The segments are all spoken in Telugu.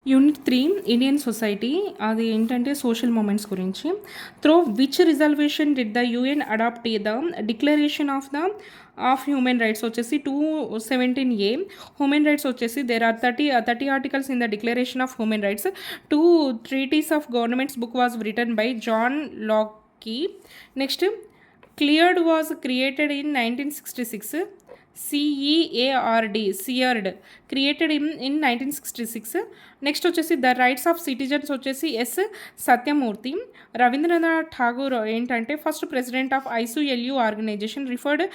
యూనిట్ 3 ఇండియన్ సొసైటీ అది ఏంటంటే సోషల్ మూమెంట్స్ గురించి. Through which reservation did the UN adopt the declaration of human rights వచ్చేసి 217A. హ్యూమన్ రైట్స్ వచ్చేసి there are 30 articles in the declaration of human rights. 2 treaties of governments book was written by John Locke. Next cleared was created in 1966. CEARD created in 1966. Next వచ్చేసి ద రైట్స్ ఆఫ్ సిటిజన్స్ వచ్చేసి ఎస్ సత్యమూర్తి. రవీంద్రనాథ్ ఠాగూర్ ఏంటంటే first president of ఐసిఎల్యు organisation referred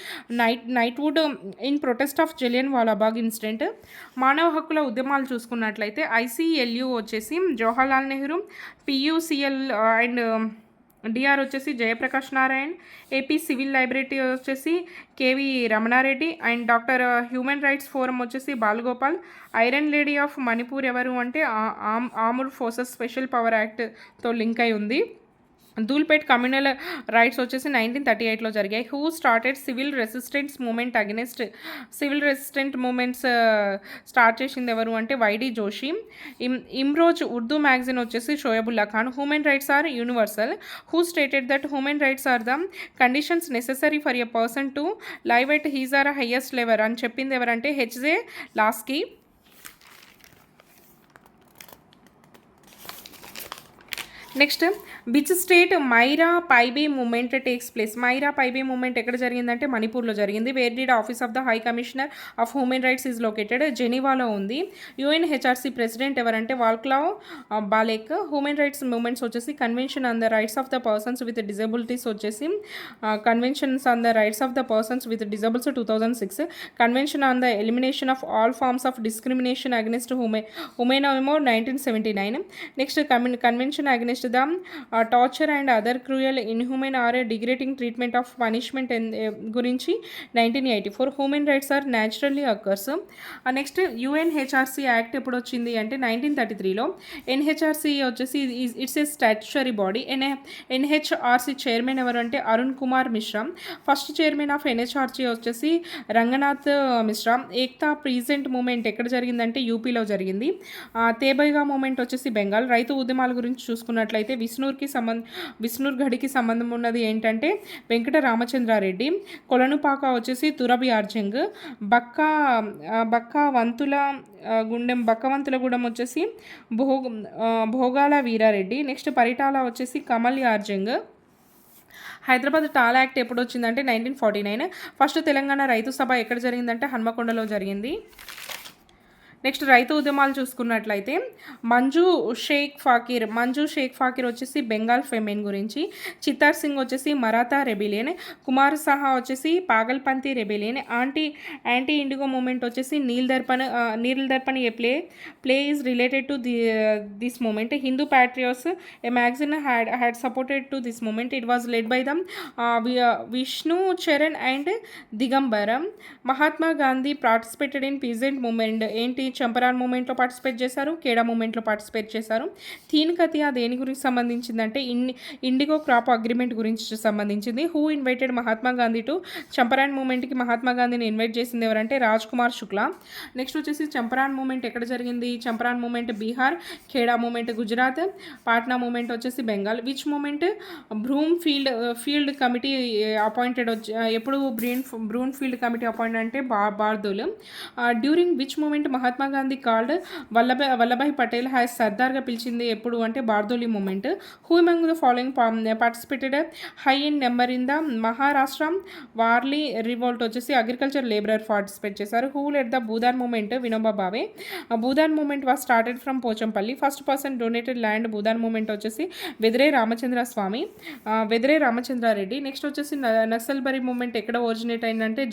knighthood in protest of Jallian Walabagh incident. మానవ హక్కుల ఉద్యమాలు చూసుకున్నట్లయితే ఐసిఎల్యు వచ్చేసి Jawaharlal Nehru, PUCL and DR వచ్చేసి Jayaprakash Narayan, AP civil library వచ్చేసి KV Ramana Reddy and doctor human rights forum వచ్చేసి Balagopal. Iron lady of Manipur ఎవరు అంటే ఆర్మ్డ్ ఫోర్సెస్ స్పెషల్ పవర్ యాక్ట్తో లింక్ అయి ఉంది. ధూల్పేట్ కమ్యూనల్ రైట్స్ వచ్చేసి 1938లో జరిగాయి. Who started civil resistance movement against civil resistant movements start చేసింది ఎవరు అంటే వైడి జోషి. ఇమ్రోజ్ ఉర్దూ మ్యాగజైన్ వచ్చేసి Shoebullah Khan. Human rights are universal. Who stated that human rights are the conditions necessary for a person to live at his or highest level అని చెప్పింది ఎవరంటే HJ Laski. Next which state Meira Paibi movement takes place. Meira Paibi movement ఎక్కడ జరిగిందంటే మణిపూర్లో జరిగింది. Where did office of the high commissioner of human rights is located. జెనీవాలో ఉంది. యుఎన్హెచ్ఆర్సీ ప్రెసిడెంట్ ఎవరంటే వాల్క్లావ్ బాలేక్. హ్యూమన్ రైట్స్ మూమెంట్స్ వచ్చేసి convention on the rights of the persons with disabilities వచ్చేసి conventions on the rights of the persons with disables 2006. Convention on the elimination of all forms of discrimination against women ఏమో 1979. Next convention against the torture and other cruel inhuman or degrading treatment of punishment గురించి 1984. Human rights are naturally occurs. Next UNHRC act ఎప్పుడు వచ్చింది అంటే 1933లో. ఎన్హెచ్ఆర్సీ వచ్చేసి it's a statutory body. NHRC chairman ఎవరు అంటే Arun Kumar Mishra. First chairman of NHRC వచ్చేసి రంగనాథ్ మిశ్రా. ఏక్తా ప్రీజెంట్ మూమెంట్ ఎక్కడ జరిగిందంటే యూపీలో జరిగింది. తేబైగా మూమెంట్ వచ్చేసి బెంగాల్. రైతు ఉద్యమాల గురించి చూసుకున్నట్లయితే విష్ణూర్ గడికి సంబంధం ఉన్నది ఏంటంటే వెంకట రామచంద్రారెడ్డి. కొలనుపాక వచ్చేసి తురబి ఆర్జంగ్. బక్కవంతులగూడెం వచ్చేసి భోగాల వీరారెడ్డి. నెక్స్ట్ పరిటాల వచ్చేసి కమల్ ఆర్జంగ్. హైదరాబాద్ టాల్ యాక్ట్ ఎప్పుడు వచ్చిందంటే 1949. ఫస్ట్ తెలంగాణ రైతు సభ ఎక్కడ జరిగిందంటే హన్మకొండలో జరిగింది. నెక్స్ట్ రైతు ఉద్యమాలు చూసుకున్నట్లయితే మంజు షేక్ ఫాకీర్ వచ్చేసి బెంగాల్ ఫెమెన్ గురించి. చిత్తార్ సింగ్ వచ్చేసి మరాఠా రెబిలియన్. కుమార్ సహా వచ్చేసి Pagalpanthi rebellion. Anti indigo movement వచ్చేసి Neel Darpan a play is related to this movement. Hindu patriots a magazine had supported to this movement. It was led by the Vishnu Charan and Digambaram. Mahatma Gandhi participated in peasant movement ఏంటి చంపరాన్ మూమెంట్లో పార్టిసిపేట్ చేశారు, కేడా మూమెంట్లో పార్టిసిపేట్ చేశారు. తీన్ కతియా దేని గురించి సంబంధించిందంటే ఇండిగో క్రాప్ అగ్రిమెంట్ గురించి సంబంధించింది. Who invited Mahatma Gandhi to Champaran మూమెంట్కి మహాత్మా గాంధీని ఇన్వైట్ చేసింది ఎవరంటే రాజ్ కుమార్ శుక్లా. నెక్స్ట్ వచ్చేసి చంపరాన్ మూమెంట్ ఎక్కడ జరిగింది. Champaran movement Bihar, Kheda movement Gujarat, Patna movement వచ్చేసి Bengal. Which movement Broomfield committee appointed ఎప్పుడు బ్రూన్ ఫీల్డ్ కమిటీ అపాయింట్ అంటే Bardoli. During which movement Mahatma Gandhi called Vallabhbhai Patel has సర్దార్గా పిలిచింది ఎప్పుడు అంటే Bardoli movement. Who among the following participated high in number in the Maharashtra Warli revolt వచ్చేసి అగ్రికల్చర్ లేబరర్ పార్టిసిపేట్ చేశారు. Who led the Bhoodan movement Vinoba Bhave. Bhoodan movement was started from Pochampally. First person donated land Bhoodan movement వచ్చేసి వెదిరే రామచంద్రారెడ్డి. నెక్స్ట్ వచ్చేసి నక్సల్బరీ మూమెంట్ ఎక్కడ ఒరిజినేట్ అయిందంటే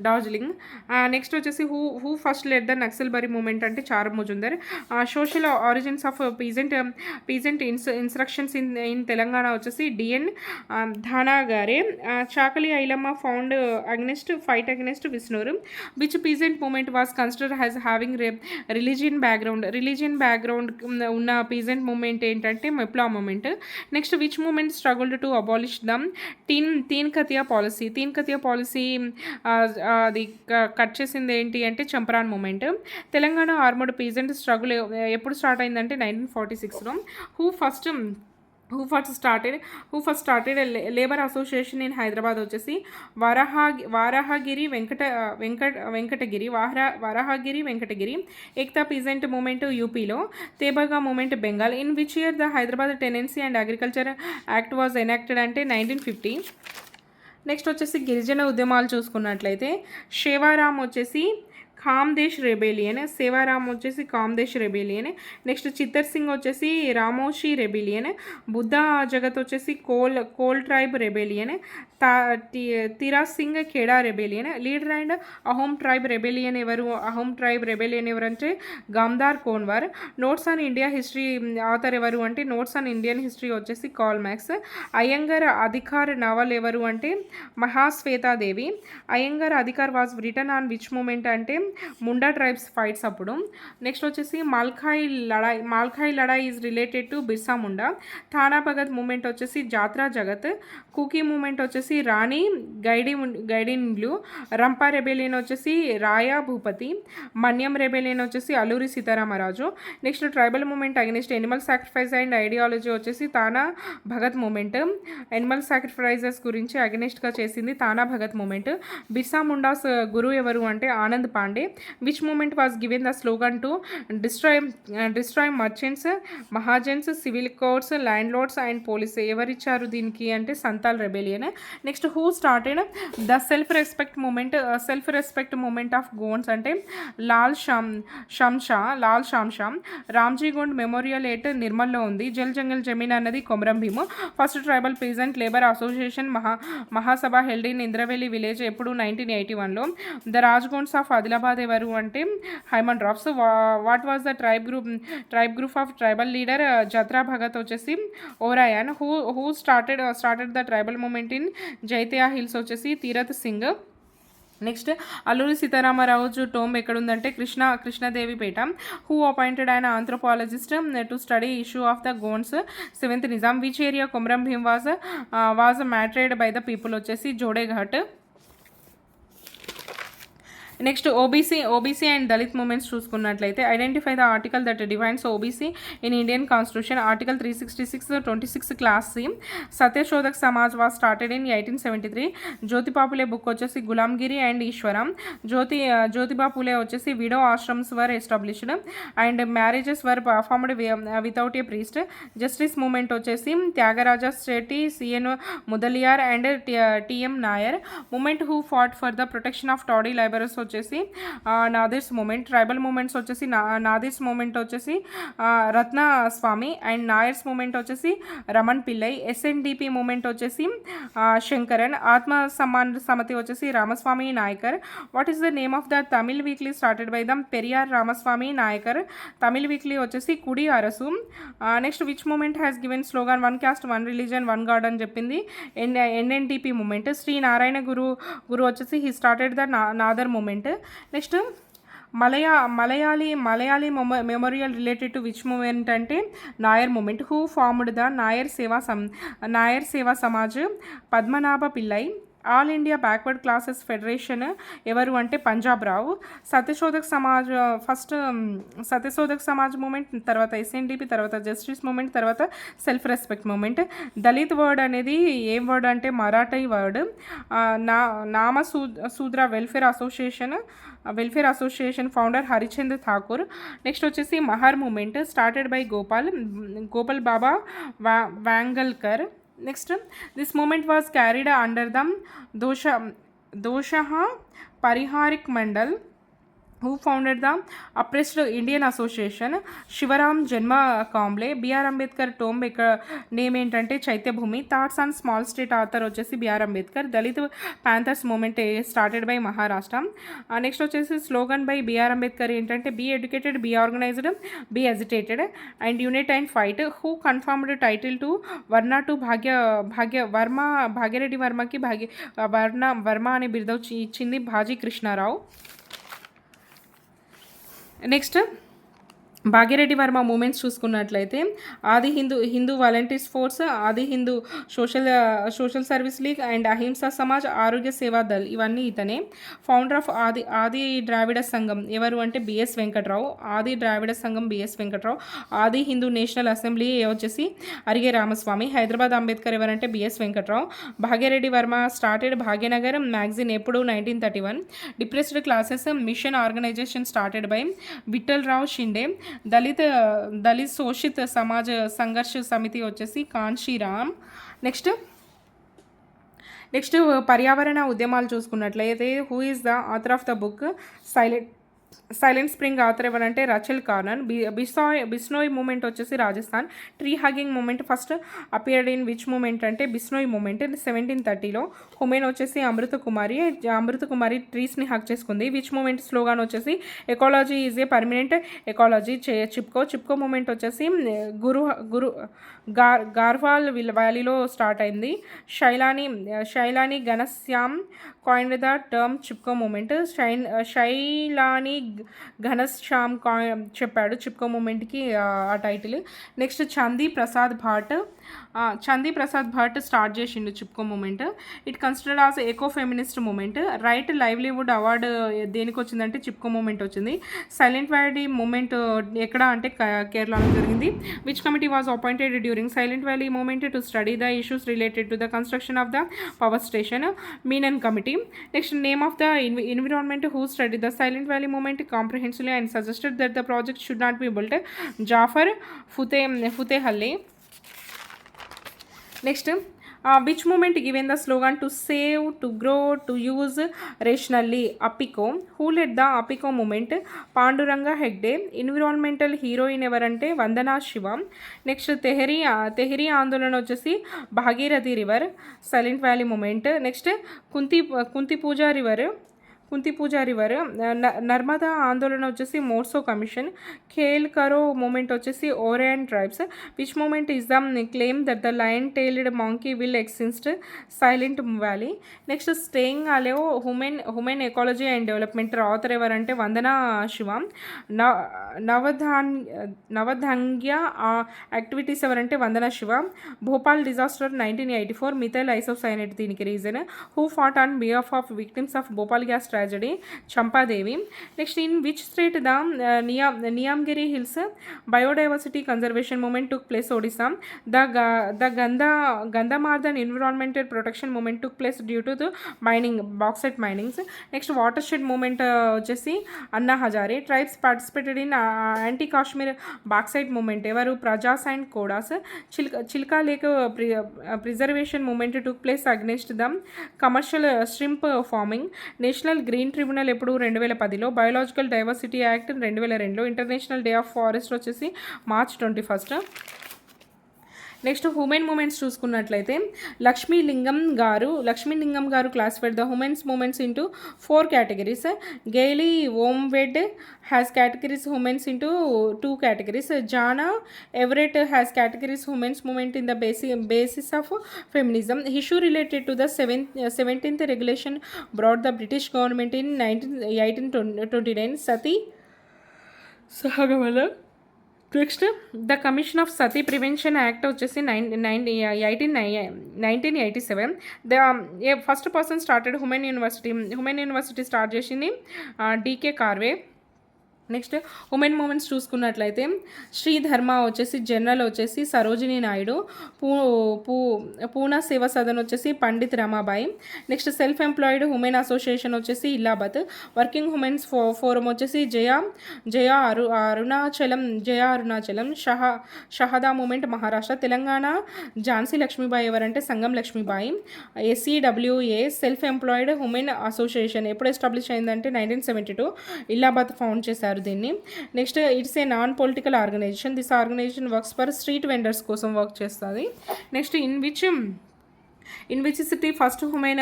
డార్జిలింగ్. నెక్స్ట్ వచ్చేసి who first led the Naxalbari movement అంటే Charu Majumdar. Social origins of peasant instructions in Telangana వచ్చేసి DN Dhanagare. Chakali Ailamma found fight against Visnur. Which peasant movement was consider has having religion background ఉన్న పీజెంట్ మూమెంట్ ఏంటంటే Moplah movement. Next which movement struggled to abolish the Tinkathia policy. అది కట్ చేసింది ఏంటి అంటే Champaran movement. Telangana armed peasant struggle ఎప్పుడు స్టార్ట్ అయిందంటే 1946లో. Who first started labour association in Hyderabad వచ్చేసి వారాహగిరి వెంకటగిరి. ఏక్తా పీజెంట్ మూమెంట్ యూపీలో. Tebhaga movement Bengal. In which year the Hyderabad tenancy and agriculture act was enacted అంటే 1950. నెక్స్ట్ వచ్చేసి గిరిజన ఉద్యమాలు చూసుకున్నట్లయితే సేవారాం వచ్చేసి ఖామ్దేశ్ రెబేలియన్. నెక్స్ట్ చిత్తర్ సింగ్ వచ్చేసి రామోషి రెబిలియన్. బుద్ధా జగత్ వచ్చేసి Kol tribe rebellion. Tiraj Singh Kheda rebellion. Leader and Ahom tribe rebellion ఎవరు అంటే Gomdhar Konwar. Notes on India history author ఎవరు అంటే నోట్స్ ఆన్ ఇండియన్ హిస్టరీ వచ్చేసి Karl Marx. Ayyangar Adhikar novel ఎవరు అంటే Mahasweta Devi. Ayyangar Adhikar was return on which movement అంటే ముండా ట్రైబ్స్ ఫైట్స్ అప్పుడు. నెక్స్ట్ వచ్చేసి Malkhai Ladai is related to Birsa Munda. Thana Bhagat movement వచ్చేసి జాత్రా జగత్. కుకీ మూమెంట్ వచ్చేసి రాణి గైడిన్లు. రంపా రెబేలియన్ వచ్చేసి రాయా భూపతి. మన్యం రెబేలియన్ వచ్చేసి Alluri Sitaramaraju. Next tribal movement against Animal sacrifice and ideology వచ్చేసి తానా భగత్ మూమెంట్. ఎనిమల్ సాక్రిఫైజెస్ గురించి అగెనిస్ట్గా చేసింది తానా భగత్ మూమెంట్. బిర్సా ముండాస్ గురువు ఎవరు అంటే Anand Pandey. Which movement was given the slogan to destroy merchants, mahajans, civil courts, landlords and police? ఎవరిచ్చారు దీనికి అంటే Santhal rebellion. Next who started the self respect movement of Gonds అంటే లాల్ షంషా. రామ్జీ గోండ్ మెమోరియల్ ఎట్ నిర్మల్లో ఉంది. జల్ జంగల్ జమీన్ అన్నది Komaram Bheem. First tribal peasant labour association Mahasabha held in Indravelli village ఎప్పుడు 1981లో. ద రాజ్గోండ్స్ ఆఫ్ ఆదిలాబాద్ ఎవరు అంటే Haimendorf. What was the tribe group of tribal leader Jatra Bhagat వచ్చేసి Oraon. Who started the tribal movement in Jaintia hills వచ్చేసి తీరత్ సింగ్. నెక్స్ట్ అల్లూరి సీతారామరాజు టోంబ్ ఎక్కడుందంటే కృష్ణదేవిపేట. హూ అపాయింటెడ్ ఆయన anthropologist to study issue of the Gonds. 7th Nizam. Which area Komaram Bheem was martyred by the people వచ్చేసి Jodeghat. Next OBC and Dalit movements చూసుకున్నట్లయితే identify the article that defines OBC in Indian constitution. Article 366 26 clause C. Satyashodhak Samaj was started in 1873. Jyotiba book వచ్చేసి గులాంగిరి అండ్ ఈశ్వరం. జ్యోతిబా పూలే వచ్చేసి widow ashrams were established and marriages were performed without a priest. Justice movement వచ్చేసి Thyagaraja Chetty, CN Mudaliar and TM Nair. Movement who fought for the protection of toddy labourers వచ్చేసి నాదిర్స్ మూమెంట్. ట్రైబల్ మూమెంట్స్ వచ్చేసి నాదిర్స్ మూమెంట్ వచ్చేసి రత్న స్వామి అండ్ నాయర్స్ మూమెంట్ వచ్చేసి రమణ్ పిల్లై. ఎస్ఎన్డిపి మూమెంట్ వచ్చేసి శంకరన్. ఆత్మ సమ్మాన్ సమితి వచ్చేసి Ramaswamy Naicker. What is the name of the Tamil weekly started by the Periyar Ramaswamy Naicker. Tamil weekly వచ్చేసి Kudi Arasu. Next which movement has given slogan one caste one religion one god అని చెప్పింది ఎన్ఎన్డిపి మూమెంట్. శ్రీ నారాయణ గురు వచ్చేసి he started the Nadar movement. Next Malayali memorial related to which movement అంటే Nair movement. Who formed the Nair Seva Samaj. Padmanabha Pillai. All India backward classes federation ఎవరు అంటే పంజాబ్ రావు. సత్యశోధక్ సమాజ్ మూమెంట్, తర్వాత ఎస్ఎన్డిపి, తర్వాత జస్టిస్ మూమెంట్, తర్వాత self respect movement. Dalit word అనేది ఏం వర్డ్ అంటే Marathi word. Namasudra welfare association founder Harichand Thakur. Next వచ్చేసి Mahar movement started by Gopal Baba వాంగల్కర్. Next, this movement was carried under the Doshaha Pariharik Mandal. Who founded the oppressed Indian Association? Shivram Janba Kamble. BR Ambedkar tomb name ఏంటంటే Chaityabhoomi. Thoughts on small state author వచ్చేసి BR Ambedkar. Dalit panthers movement started by Maharashtra. Next వచ్చేసి స్లోగన్ బై బిఆర్ అంబేద్కర్ ఏంటంటే be educated, be organised, be agitated and unite and fight. Who conferred title to వర్ణ టు భాగ్యరెడ్డి వర్మకి వర్మ అనే బిరుదు ఇచ్చింది భాజీ కృష్ణారావు. నెక్స్ట్ భాగ్యరెడ్డి వర్మ మూమెంట్స్ చూసుకున్నట్లయితే Adi Hindu volunteers force, Adi Hindu social service league and అహింసా సమాజ్, ఆరోగ్య సేవా దళ్ ఇవన్నీ ఇతనే. ఫౌండర్ ఆఫ్ ఆది ద్రావిడ సంఘం ఎవరు అంటే బిఎస్ వెంకట్రావు. ఆది ద్రావిడ సంఘం బిఎస్ వెంకట్రావు. ఆది హిందూ నేషనల్ అసెంబ్లీ వచ్చేసి అరిగే రామస్వామి. హైదరాబాద్ అంబేద్కర్ ఎవరంటే BS Venkatrao. Bhagya Reddy Varma started Bhagyanagar magazine ఎప్పుడు 1931. Depressed classes mission organisation started by Vitthal Rao Shinde. Dalit Shoshit Samaj Sangharsh Samiti వచ్చేసి కాన్షీరామ్. నెక్స్ట్ పర్యావరణ ఉద్యమాలు చూసుకున్నట్లయితే who is the author of the book silent spring author ఎవరంటే రచల్ కార్నన్. బిస్నోయ్ మూమెంట్ వచ్చేసి Rajasthan. Tree hugging movement first appeared in which movement అంటే బిస్నోయ్ మూమెంట్ 1730లో. హుమేన్ వచ్చేసి అమృత కుమారి ట్రీస్ని హక్ చేసుకుంది. విచ్ మూమెంట్ స్లోగాన్ వచ్చేసి ecology is a permanent ecology. Chipko movement వచ్చేసి గార్వాల్ వ్యాలీలో స్టార్ట్ అయింది. Shailani Ghanshyam coined the term Chipko movement. Shailani Ghanshyam చెప్పాడు చిప్కో మూమెంట్కి ఆ title. Next Chandi Prasad Bhatt start చేసిండు Chipko movement. It considered as eco feminist movement. Right livelihood award దేనికి వచ్చిందంటే చిప్కో మూమెంట్ వచ్చింది. సైలెంట్ వ్యాలీ మూమెంట్ ఎక్కడ అంటే కేరళలో జరిగింది. Which committee was appointed during silent valley moment to study the issues related to the construction of the power station. Menon committee. Next name of the environment who study the Silent valley movement comprehensively and suggested that the project should not be built. Jafar Futehally. Next, which movement given the slogan to save, to grow, to use rationally? Apiko. Who led the Apiko movement? Panduranga Hegde. Environmental heroine everante Vandana Shiva. Next, Tehri Andolan వచ్చేసి Bhagirathi river silent valley movement. Next Kunti Puja river. Narmada ఆందోళన వచ్చేసి Morse commission. Khel Karo movement వచ్చేసి Oraon tribes. Which movement is the claim that the lion tailed monkey will exist silent valley. Next staying alive women ecology and development author ఎవరంటే వందనా శివ. నవధాన్య యాక్టివిటీస్ ఎవరంటే Vandana Shiva. Bhopal disaster 1984 methyl isocyanate దీనికి reason. Who fought on behalf of victims of Bhopal gas tragedy? Champa Devi. Next in which state the Niyamgiri hills biodiversity conservation movement took place? Odisha. The Gandhamardan environmental protection movement took place due to the mining bauxite minings. Next water shed movement వచ్చేసి Anna Hazare. Tribes participated in anti Kashmir bauxite movement ఎవరు? Prajas and Kodas. Chilika lake preservation movement took place against the commercial shrimp farming. National green tribunal ఎప్పుడు? 2010లో. బయోలాజికల్ డైవర్సిటీ యాక్ట్ 2002లో. ఇంటర్నేషనల్ డే ఆఫ్ ఫారెస్ట్ వచ్చేసి మార్చ్ 21. నెక్స్ట్ హ్యూమెన్ మూమెంట్స్ చూసుకున్నట్లయితే Lakshmilingam garu classified the women's movements into 4 categories. Gail Omvedt has categories women's into 2 categories. Jana Everett has categories women's movement in the basis of feminism. Issue related to the 17th regulation brought the British government in 1829. Sati Sahagamana. Next the commission of Sati prevention act వచ్చేసి 1987. The first person started women university start చేసింది DK Karve. Next women movements చూసుకున్నట్లయితే శ్రీధర్మ వచ్చేసి జనరల్ వచ్చేసి సరోజినీ నాయుడు. పూనా సేవా సదన్ వచ్చేసి Pandit Ramabai. Next self employed women association వచ్చేసి ఇల్లాబాద్. వర్కింగ్ ఉమెన్స్ ఫోరం వచ్చేసి జయ అరుణాచలం. షహదా మూమెంట్ మహారాష్ట్ర. తెలంగాణ ఝాన్సీ లక్ష్మీబాయి ఎవరంటే Sangam Lakshmibai. SCWA self employed women association ఎప్పుడు ఎస్టాబ్లిష్ అయిందంటే 1972 ఇల్లాబాద్ ఫౌండ్ చేశారు దీన్ని. Next it's a non political organisation. This organisation works for street vendors కోసం వర్క్ చేస్తుంది. Next in which In which city first women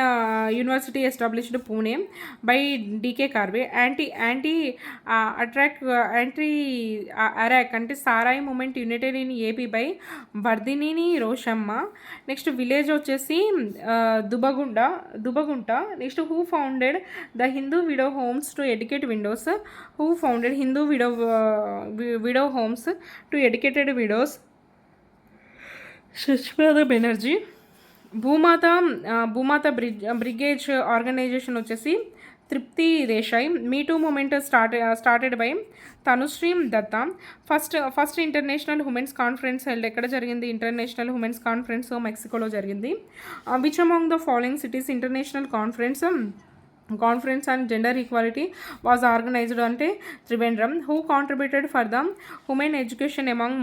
university established Pune by D.K. Karve. Anti-Arak అంటే సారాయి movement united in AP by Vardhini Roshamma. Next village వచ్చేసి Dubagunta. Next who founded the Hindu widow homes to educate windows. Who founded Hindu widow homes to educated widows. Sushmita Banerjee. Bhumata brigade organisation వచ్చేసి Trupti Desai. Me too movement started by Tanushree Dutta. First international women's conference held ఎక్కడ జరిగింది? ఇంటర్నేషనల్ ఉమెన్స్ కాన్ఫరెన్స్ మెక్సికోలో జరిగింది. Which among the following cities international conference and gender equality was organised అంటే Trivandrum. Who contributed for the women education among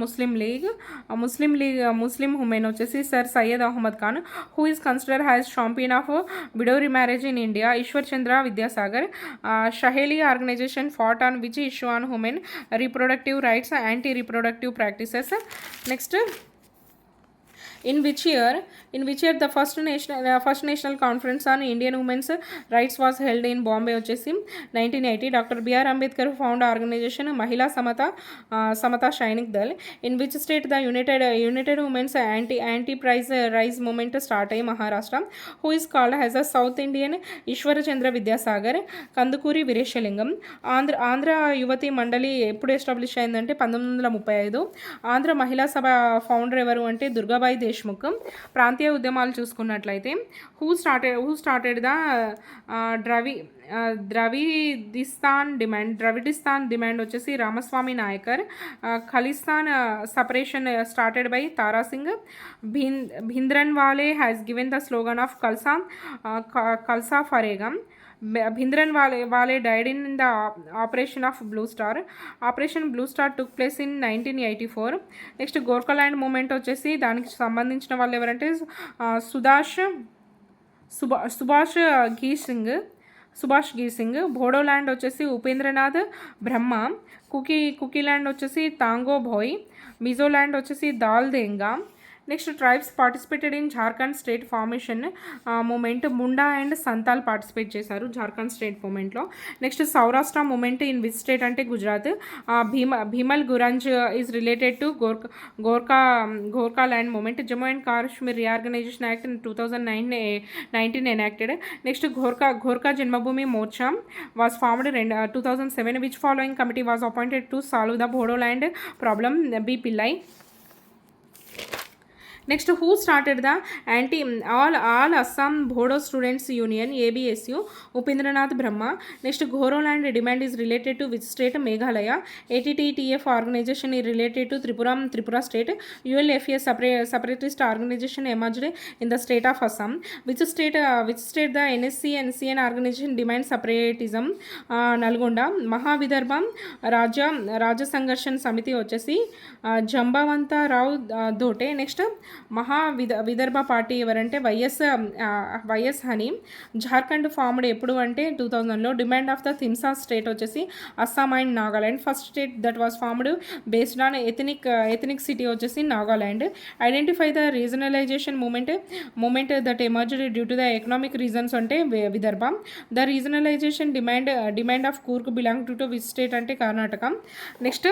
Muslim women వచ్చేసి sir Syed Ahmed Khan. Who is consider has champion of widow remarriage in India? Ishwar Chandra Vidyasagar. Saheli organisation fought on which issue on women reproductive rights, anti reproductive practices. Next In which year the first national conference on Indian women's rights was held in Bombay వచ్చేసి 1980. Dr. B.R. Ambedkar found organization Mahila Samata Sainik Dal. In which state the United Women's anti-price rise movement start అయ్యి? Maharashtra. Who is called as a South Indian? ఈశ్వర చంద్ర విద్యాసాగర్. కందుకూరి వీరేశలింగం. ఆంధ్ర యువతి మండలి ఎప్పుడు ఎస్టాబ్లిష్ అయిందంటే 1935. ఆంధ్ర మహిళా సభ ఫౌండర్ ఎవరు అంటే దుర్గాబాయి దేశ్ముఖ్. ప్రాంతీయ ఉద్యమాలు చూసుకున్నట్లయితే who started the Dravidistan demand వచ్చేసి Ramaswamy Naicker. Khalistan separation started by Tara Singh. Bhindranwale has given the slogan of Khalsa ఫరేగం. Bhindranwale died in the Operation of Blue Star. Operation Blue Star took place in 1984. Next Gorkhaland movement వచ్చేసి దానికి సంబంధించిన వాళ్ళు ఎవరంటే సుభాష్ గీసింగ్. బోడోల్యాండ్ వచ్చేసి ఉపేంద్రనాథ్ బ్రహ్మ. కుకీల్యాండ్ వచ్చేసి తాంగో భోయ్. మిజోల్యాండ్ వచ్చేసి Laldenga. Next tribes participated in Jharkhand state formation movement. Munda and Santhal participate చేశారు జార్ఖండ్ స్టేట్ మూమెంట్లో. Next Saurashtra movement in which state అంటే Gujarat. Bimal Gurung is related to Gorkhaland movement. Jammu and Kashmir reorganisation act in 2019 enacted. Next Gorkha Janmabhoomi Morcha was formed 2007. Which following committee was appointed to solve the Bodoland problem? B Pillai. Next who started the all Assam Bodo students union ABSU? Upendranath Brahma. Next Garoland demand is related to which state? Meghalaya. ATTTF organization is related to Tripura state. ULFA separatist organization emerged in the state of Assam. Which state the NSC-NCN organization demands separatism? Nalgonda. మహావిదర్భం రాజ్య సంఘర్షణ సమితి వచ్చేసి జంబవంతరావు దోటే. నెక్స్ట్ విదర్భ పార్టీ ఎవరంటే వైఎస్ హనీ. జార్ఖండ్ ఫార్మ్డ్ ఎప్పుడు అంటే 2000లో. Demand of the Dimasa state వచ్చేసి Assam and Nagaland. First state that was formed based on ethnicity వచ్చేసి Nagaland. Identify the regionalization movement that emerged due to the economic reasons అంటే Vidarbha. The regionalization demand of Coorg belong to which state అంటే కర్ణాటక. నెక్స్ట్